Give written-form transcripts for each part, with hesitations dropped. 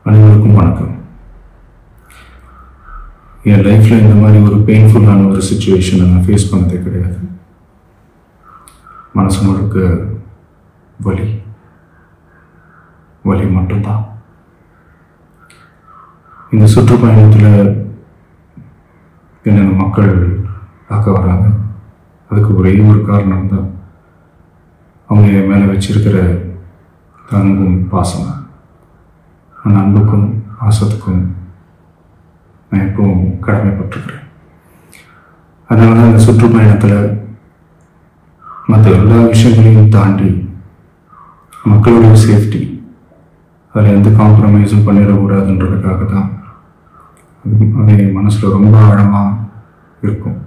அனைவருக்கும் வணக்கம். என் லைஃப்பில் இந்த மாதிரி ஒரு பெயின்ஃபுல்லான ஒரு சுச்சுவேஷனை நான் ஃபேஸ் பண்ணதே கிடையாது. மனசு முழுக்க வலி வலி மட்டும்தான். இந்த சுற்றுப்பயணத்தில் என்னென்ன மக்கள் பார்க்க வராங்க, அதுக்கு ஒரே ஒரு காரணம் தான் அவங்க என் மேலே வச்சிருக்கிற அன்பும் பாசம். அந்த அன்புக்கும் பாசத்துக்கும் நான் எப்பவும் கடமைப்பட்டிருக்கிறேன். அதனால தான் இந்த சுற்றுப்பயணத்தில் மற்ற எல்லா விஷயங்களையும் தாண்டி மக்களுடைய சேஃப்டி, அதில் எந்த காம்ப்ரமைஸும் பண்ணிடக்கூடாதுன்றதுக்காக தான் அது என் மனசில் ரொம்ப ஆழமாக இருக்கும்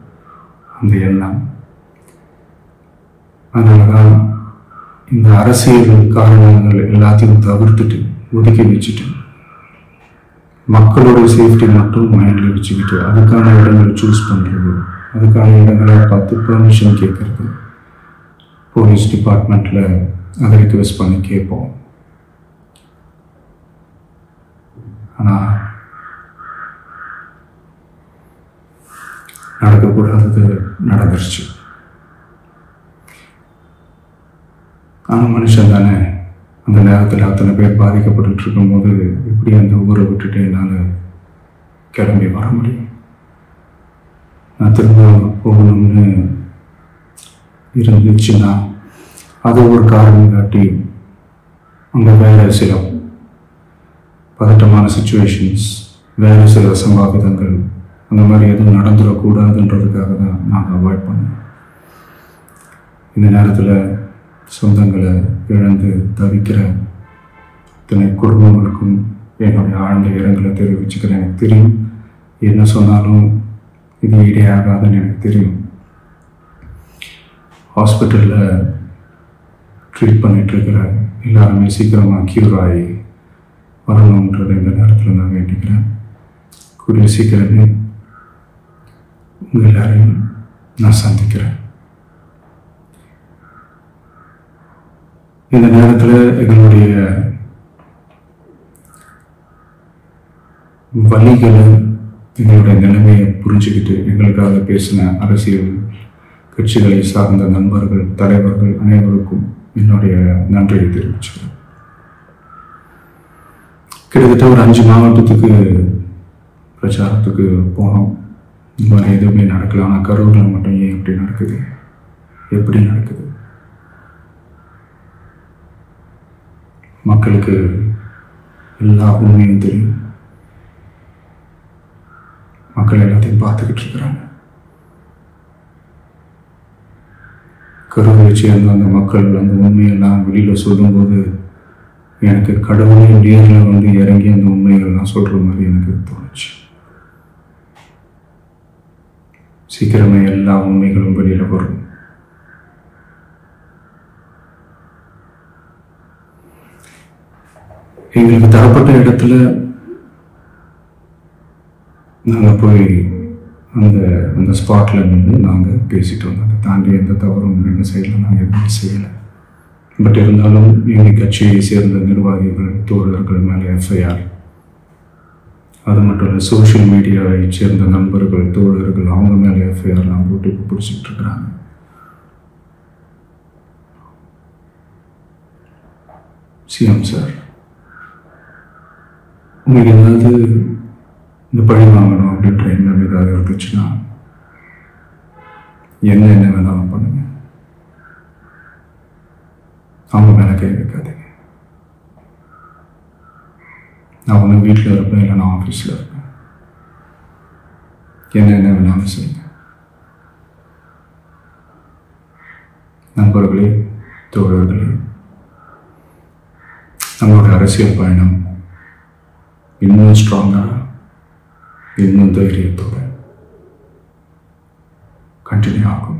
அந்த எண்ணம். அதனால தான் இந்த அரசியல் காரணங்கள் எல்லாத்தையும் தவிர்த்துட்டு ஒதுக்கி வச்சுட்டு மக்களோட சேஃப்டி மட்டும் மைண்டில் வச்சுக்கிட்டு அதுக்கான இடங்களை சூஸ் பண்ணுறது, அதுக்கான இடங்களை பார்த்து பெர்மிஷன் கேட்குறது, போலீஸ் டிபார்ட்மெண்ட்டில் அதை ரிக்வெஸ்ட் பண்ணி கேட்போம். ஆனால் நடக்கக்கூடாதது நடந்துருச்சு. ஆனால் மனுஷன் தானே, அந்த நேரத்தில் அத்தனை பேர் பாதிக்கப்பட்டு இருக்கும்போது எப்படி அந்த ஊரை விட்டுட்டு என்னால் கிளம்பி வர முடியும்? நான் திரும்ப போகணும்னு இருந்துச்சுன்னா அது ஒரு காரணம் காட்டி அங்கே வேறு சில பதட்டமான சுச்சுவேஷன்ஸ், வேறு சில சம்பாவிதங்கள் அந்த மாதிரி எதுவும் நடந்துடக்கூடாதுன்றதுக்காக தான் நாங்கள் அவாய்ட் பண்ணோம். இந்த நேரத்தில் சொந்தங்களை இழந்து தவிக்கிற இத்தனை குடும்பங்களுக்கும் என்னுடைய ஆழ்ந்த இரங்கலை தெரிவிச்சுக்கிறேன். எனக்கு தெரியும், என்ன சொன்னாலும் இது ஈடேயாகாதுன்னு எனக்கு தெரியும். ஹாஸ்பிட்டலில் ட்ரீட் பண்ணிகிட்ருக்கிற எல்லாருமே சீக்கிரமாக க்யூர் ஆகி வரணுன்றதை இந்த நேரத்தில் நான் வேண்டிக்கிறேன். கூடிய சீக்கிரமே உங்கள் எல்லாரையும் நான் சந்திக்கிறேன். இந்த நேரத்தில் எங்களுடைய வலிகளை, எங்களுடைய நிலைமையை புரிஞ்சுக்கிட்டு எங்களுக்காக பேசின அரசியல் கட்சிகளை சார்ந்த நண்பர்கள், தலைவர்கள் அனைவருக்கும் என்னுடைய நன்றியை தெரிவிச்சுக்கிறேன். கிட்டத்தட்ட ஒரு 5 மாவட்டத்துக்கு பிரச்சாரத்துக்கு போனோம். இந்த மாதிரி எதுவுமே நடக்கல. ஆனால் கரூரில் மட்டும் ஏன் இப்படி நடக்குது, எப்படி நடக்குது? மக்களுக்கு எல்லா உண்மையும் தெரியும். மக்கள் எல்லாத்தையும் பார்த்துக்கிட்டு இருக்கிறாங்க. கருவை சேர்ந்த அந்த மக்கள் அந்த உண்மையெல்லாம் வெளியில் சொல்லும்போது எனக்கு கடவுளை நேரில் வந்து இறங்கி அந்த உண்மைகள்லாம் சொல்கிற மாதிரி எனக்கு தோணுச்சு. சீக்கிரமே எல்லா உண்மைகளும் வெளியில் வரும். எங்களுக்கு தரப்பட்ட இடத்துல நாங்கள் போய் அந்த ஸ்பாட்டில் நின்று நாங்கள் பேசிட்டு வந்தோம். அதை தாண்டி எந்த தவறும் எங்கள் சைடில் நாங்கள் எதுவும் செய்யலை. பட் இருந்தாலும் எங்கள் கட்சியை சேர்ந்த நிர்வாகிகள், தோழர்கள் மேலே எஃப்ஐஆர், அது மட்டும் இல்லை சோஷியல் மீடியாவை சேர்ந்த நண்பர்கள், தோழர்கள் அவங்க மேலே எஃப்ஐஆர்லாம் போட்டு இப்போ பிடிச்சிட்டு இருக்கிறாங்க. சிஎம் சார், உங்களுக்கு ஏதாவது இந்த பழி வாங்கணும் அப்படின்ற எண்ணம் ஏதாவது இருந்துச்சுன்னா என்ன வேணாலும் பண்ணுங்க. அவங்க மேலே கை வைக்காதீங்க. நான் ஒன்று வீட்டில் இருப்பேன், இல்லை நான் ஆஃபீஸில் இருப்பேன். என்ன வேணாலும் செய்யுங்க. நண்பர்களே, தோழர்களே, நம்மளோட அரசியல் பயணம் இன்னும் ஸ்ட்ராங்காக, இன்னும் தைரியத்தோட கண்டினியூ ஆகும்.